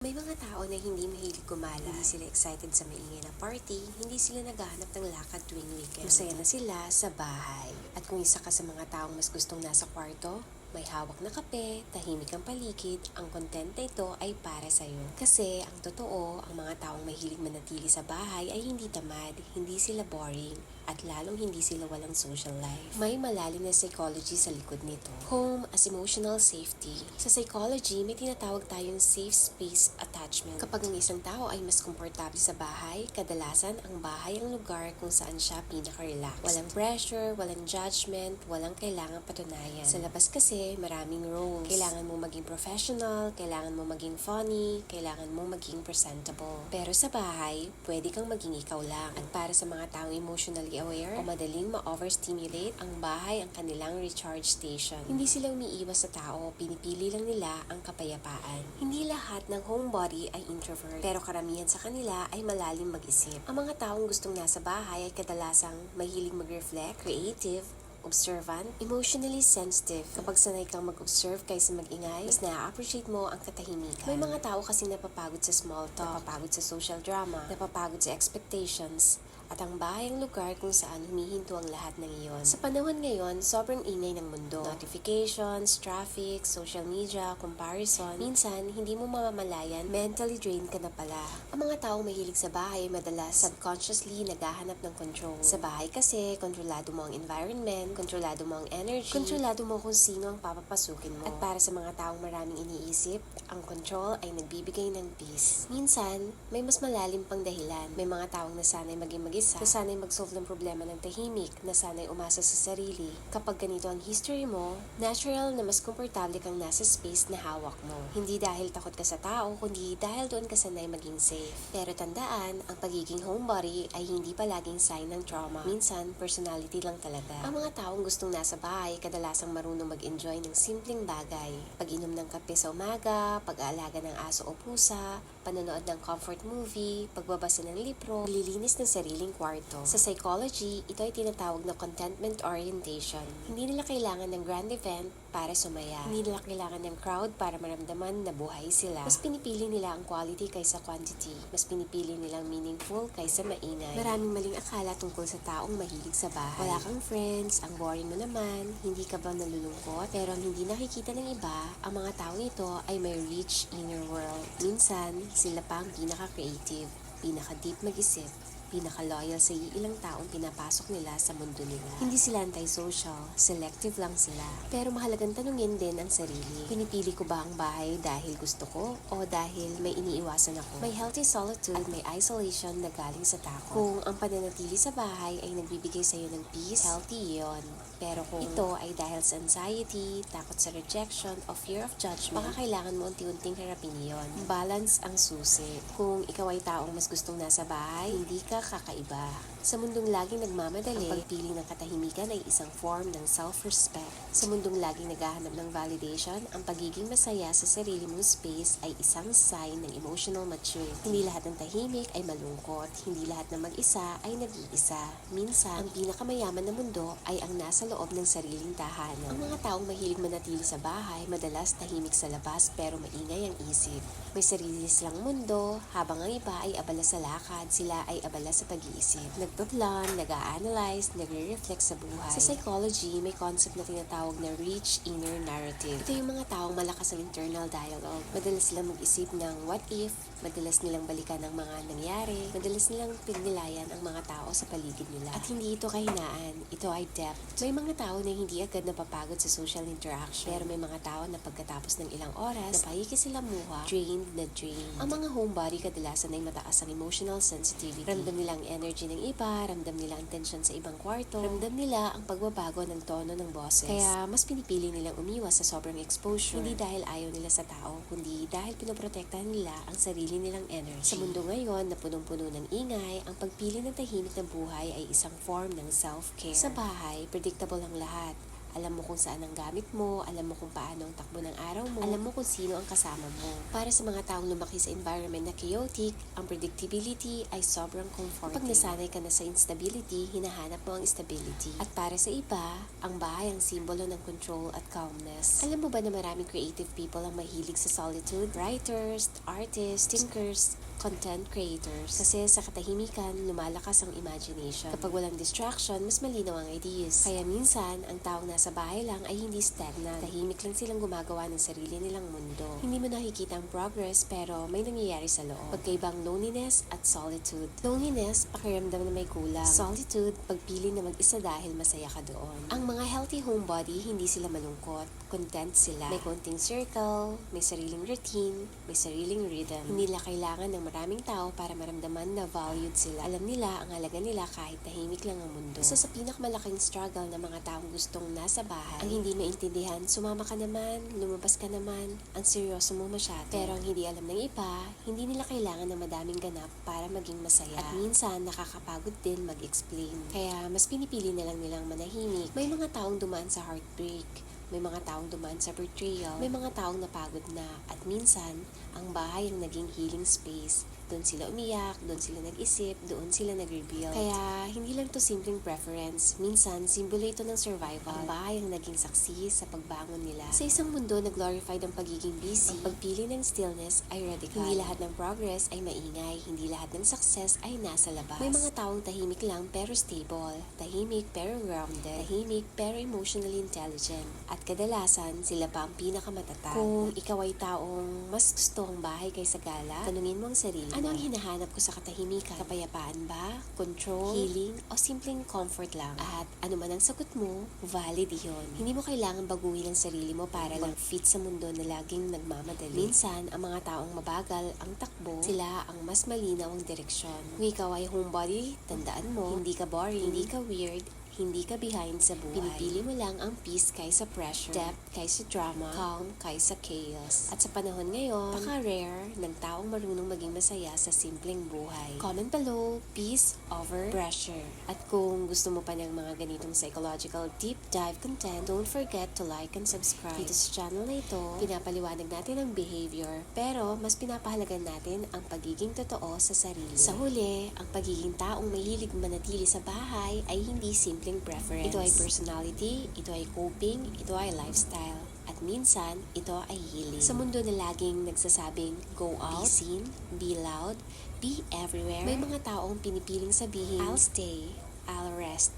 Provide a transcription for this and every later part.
May mga tao na hindi mahilig gumala, hindi sila excited sa maingay na party, hindi sila naghahanap ng lakad tuwing weekend. Masaya na sila sa bahay. At kung isa ka sa mga taong mas gustong nasa kwarto, may hawak na kape, tahimik ang paligid, ang content na ito ay para sa'yo. Kasi ang totoo, ang mga taong mahilig manatili sa bahay ay hindi tamad, hindi sila boring, at lalong hindi sila walang social life. May malalim na psychology sa likod nito. Home as emotional safety. Sa psychology, may tinatawag tayong safe space attachment. Kapag ang isang tao ay mas komportable sa bahay, kadalasan ang bahay ang lugar kung saan siya pinaka-relax. Walang pressure, walang judgment, walang kailangang patunayan. Sa labas kasi, maraming roles. Kailangan mo maging professional, kailangan mo maging funny, kailangan mo maging presentable. Pero sa bahay, pwede kang maging ikaw lang. At para sa mga taong emotionally aware o madaling ma-overstimulate, ang bahay ang kanilang recharge station. Hindi sila umiiwas sa tao, pinipili lang nila ang kapayapaan. Hindi lahat ng homebody ay introvert, pero karamihan sa kanila ay malalim mag-isip. Ang mga taong gustong nasa bahay ay kadalasang mahilig mag-reflect, creative, observant, emotionally sensitive. Kapag sanay kang mag-observe kaysa mag-ingay, mas na-appreciate mo ang katahimikan. May mga tao kasi napapagod sa small talk, napapagod sa social drama, napapagod sa expectations, at ang bahay ang lugar kung saan humihinto ang lahat ng iyon. Sa panahon ngayon, sobrang ingay ng mundo. Notifications, traffic, social media, comparison. Minsan, hindi mo mamamalayan, mentally drained ka na pala. Ang mga taong mahilig sa bahay madalas subconsciously naghahanap ng control. Sa bahay kasi, kontrolado mo ang environment, kontrolado mo ang energy, kontrolado mo kung sino ang papapasukin mo. At para sa mga taong maraming iniisip, ang control ay nagbibigay ng peace. Minsan, may mas malalim pang dahilan. May mga taong nasanay maging mag-isa, nasanay mag-solve ng problema ng tahimik, nasanay umasa sa sarili. Kapag ganito ang history mo, natural na mas komportable kang nasa space na hawak mo. Hindi dahil takot ka sa tao, kundi dahil doon ka sanay maging safe. Pero tandaan, ang pagiging homebody ay hindi palaging sign ng trauma. Minsan, personality lang talaga. Ang mga taong gustong nasa bahay, kadalasang marunong mag-enjoy ng simpleng bagay. Pag-inom ng kape sa umaga, pag-aalaga ng aso o pusa, panonood ng comfort movie, pagbabasa ng libro, paglilinis ng sariling kwarto. Sa psychology, ito ay tinatawag na contentment orientation. Hindi nila kailangan ng grand event para sumaya. Hindi nila kailangan ng crowd para maramdaman na buhay sila. Mas pinipili nila ang quality kaysa quantity. Mas pinipili nilang meaningful kaysa maingay. Maraming maling akala tungkol sa taong mahilig sa bahay. Wala kang friends, ang boring mo naman, hindi ka ba nalulungkot? Pero ang hindi nakikita ng iba, ang mga taong ito ay may rich inner world. Minsan, sila pa ang pinaka-creative, pinaka-deep mag-isip, pinaka-loyal sa ilang taong pinapasok nila sa mundo nila. Hindi sila anti-social, selective lang sila. Pero mahalagang tanungin din ang sarili. Pinipili ko ba ang bahay dahil gusto ko o dahil may iniiwasan ako? May healthy solitude, may isolation na galing sa takot. Kung ang pananatili sa bahay ay nagbibigay sa iyo ng peace, healthy yon. Pero kung ito ay dahil sa anxiety, takot sa rejection, o fear of judgment, baka kailangan mo unti-unting harapin yon. Balance ang susi. Kung ikaw ay taong mas gustong nasa bahay, hindi ka kakaiba. Sa mundong laging nagmamadali, ang pagpili ng katahimikan ay isang form ng self-respect. Sa mundong laging naghahanap ng validation, ang pagiging masaya sa sarili mong space ay isang sign ng emotional maturity. Hindi lahat ng tahimik ay malungkot. Hindi lahat ng mag-isa ay nag-iisa. Minsan, ang pinakamayaman na mundo ay ang nasa loob ng sariling tahanan. Ang mga taong mahilig manatili sa bahay, madalas tahimik sa labas pero maingay ang isip. May sarili silang mundo, habang ang iba ay abala sa lakad, sila ay abala sa pag-iisip. Nagpaplan, nag-a-analyze, nagre-reflect sa buhay. Sa psychology, may concept na tinatawag na rich inner narrative. Ito yung mga taong malakas ang internal dialogue. Madalas silang mag-isip ng what if, madalas nilang balikan ang mga nangyari, madalas nilang pignilayan ang mga tao sa paligid nila. At hindi ito kahinaan, ito ay depth. May mga tao na hindi agad napapagod sa social interaction, pero may mga tao na pagkatapos ng ilang oras, napahikisilamuha, drained na drained. Ang mga homebody kadalasan ay mataas ang emotional sensitivity. Ramdam nila ang energy ng iba, ramdam nila ang tension sa ibang kwarto, ramdam nila ang pagbabago ng tono ng boses. Kaya mas pinipili nilang umiwas sa sobrang exposure, hindi dahil ayaw nila sa tao, kundi dahil pinoprotektahan nila ang sarili nilang energy. Sa mundo ngayon na punong-puno ng ingay, ang pagpili ng tahimik na buhay ay isang form ng self-care. Sa bahay, predictable ang lahat. Alam mo kung saan ang gamit mo, alam mo kung paano ang takbo ng araw mo, alam mo kung sino ang kasama mo. Para sa mga taong lumaki sa environment na chaotic, ang predictability ay sobrang comforting. Kapag nasanay ka na sa instability, hinahanap mo ang stability. At para sa iba, ang bahay ang simbolo ng control at calmness. Alam mo ba na maraming creative people ang mahilig sa solitude? Writers, artists, thinkers, content creators. Kasi sa katahimikan, lumalakas ang imagination. Kapag walang distraction, mas malinaw ang ideas. Kaya minsan, ang taong nasa bahay lang ay hindi stagnant. Tahimik lang silang gumagawa ng sarili nilang mundo. Hindi mo nakikita ang progress pero may nangyayari sa loob. Pagkaibang loneliness at solitude. Loneliness, pakiramdam na may kulang. Solitude, pagpili na mag-isa dahil masaya ka doon. Ang mga healthy homebody, hindi sila malungkot. Content sila. May konting circle, may sariling routine, may sariling rhythm. Hindi nila kailangan ng maraming tao para maramdaman na valued sila. Alam nila ang halaga nila kahit tahimik lang ang mundo. Isa sa pinakamalaking struggle ng mga taong gustong nasa bahay, ang hindi maintindihan, sumama ka naman, lumabas ka naman, ang seryoso mo masyado. Pero ang hindi alam ng iba, hindi nila kailangan ng madaming ganap para maging masaya. At minsan, nakakapagod din mag-explain. Kaya mas pinipili na lang nilang manahimik. May mga taong dumaan sa heartbreak, may mga taong dumaan sa betrayal, may mga taong napagod na, at minsan, ang bahay ang naging healing space. Doon sila umiyak, doon sila nag-isip, doon sila nag-rebuild. Kaya, hindi lang to simpleng preference. Minsan, simbolo ito ng survival. Ang bahay ang naging saksi sa pagbangon nila. Sa isang mundo na glorified ang pagiging busy, ang pagpili ng stillness ay radical. Hindi lahat ng progress ay maingay, hindi lahat ng success ay nasa labas. May mga taong tahimik lang pero stable, tahimik pero grounded, tahimik pero emotionally intelligent. At kadalasan, sila pa ang pinakamatatag. Kung ikaw ay taong mas gusto ang bahay kaysa gala, tanungin mo ang sarili. Ano ang hinahanap ko sa katahimikan? Kapayapaan ba? Control? Healing? O simpleng comfort lang? At ano man ang sagot mo, valid yun. Hindi mo kailangan baguhin ang sarili mo para lang fit sa mundo na laging nagmamadali. Minsan, ang mga taong mabagal ang takbo, sila ang mas malinaw ang direksyon. Kung ikaw ay homebody, tandaan mo, hindi ka boring, hindi ka weird, hindi ka behind sa buhay. Pinipili mo lang ang peace kaysa pressure, depth kaysa drama, calm kaysa chaos. At sa panahon ngayon, baka-rare ng taong marunong maging masaya sa simpleng buhay. Comment below, peace over pressure. At kung gusto mo pa ng mga ganitong psychological deep dive content, don't forget to like and subscribe. Dito sa channel na ito, pinapaliwanag natin ang behavior, pero mas pinapahalagan natin ang pagiging totoo sa sarili. Sa huli, ang pagiging taong mahilig manatili sa bahay ay hindi simple preference. Ito ay personality, ito ay coping, ito ay lifestyle. At minsan, ito ay healing. Sa mundo na laging nagsasabing, go out, be seen, be loud, be everywhere, may mga taong pinipiling sabihin, I'll stay, I'll rest,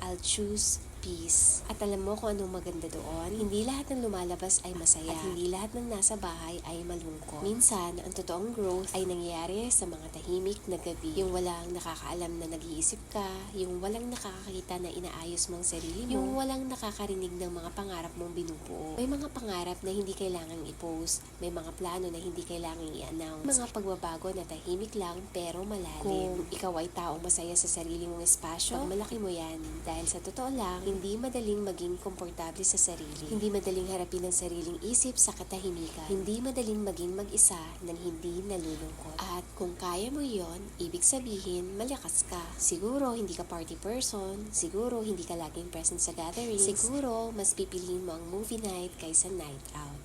I'll choose peace. At alam mo kung anong maganda doon? Hindi lahat ng lumalabas ay masaya. At hindi lahat ng nasa bahay ay malungkot. Minsan, ang totoong growth ay nangyayari sa mga tahimik na gabi. Yung walang nakakaalam na nag-iisip ka, yung walang nakakakita na inaayos mo ang sarili mo, yung walang nakakarinig ng mga pangarap mong binubuo. May mga pangarap na hindi kailangang i-post, may mga plano na hindi kailangang i-announce, mga pagbabago na tahimik lang pero malalim. Kung ikaw ay taong masaya sa sarili mong espasyo, malaki mo yan. Dahil sa totoo lang, hindi madaling maging komportable sa sarili. Hindi madaling harapin ang sariling isip sa katahimikan. Hindi madaling maging mag-isa nang hindi nalulungkot. At kung kaya mo yon, ibig sabihin, malakas ka. Siguro, hindi ka party person. Siguro, hindi ka laging present sa gatherings. Siguro, mas pipiliin mo ang movie night kaysa night out.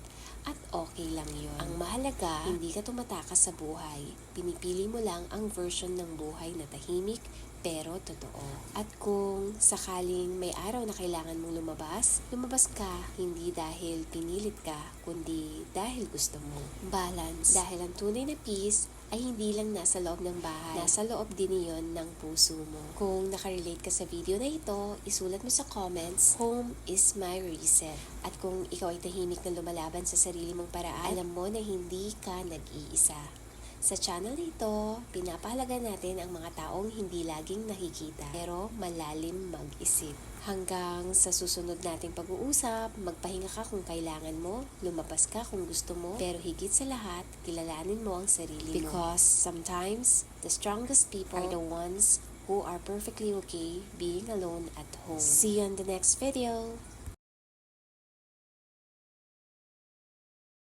At okay lang yon. Ang mahalaga, hindi ka tumatakas sa buhay. Pinipili mo lang ang version ng buhay na tahimik, pero totoo. At kung sakaling may araw na kailangan mong lumabas ka, hindi dahil pinilit ka, kundi dahil gusto mo. Balance. Dahil ang tunay na peace ay hindi lang nasa loob ng bahay. Nasa loob din iyon ng puso mo. Kung nakarelate ka sa video na ito, isulat mo sa comments, home is my reset. At kung ikaw ay tahimik na lumalaban sa sarili mong paraan, alam mo na hindi ka nag-iisa. Sa channel na ito, pinapahalaga natin ang mga taong hindi laging nakikita, pero malalim mag-isip. Hanggang sa susunod nating pag-uusap, magpahinga ka kung kailangan mo, lumabas ka kung gusto mo, pero higit sa lahat, kilalanin mo ang sarili mo. Because sometimes, the strongest people are the ones who are perfectly okay being alone at home. See you on the next video!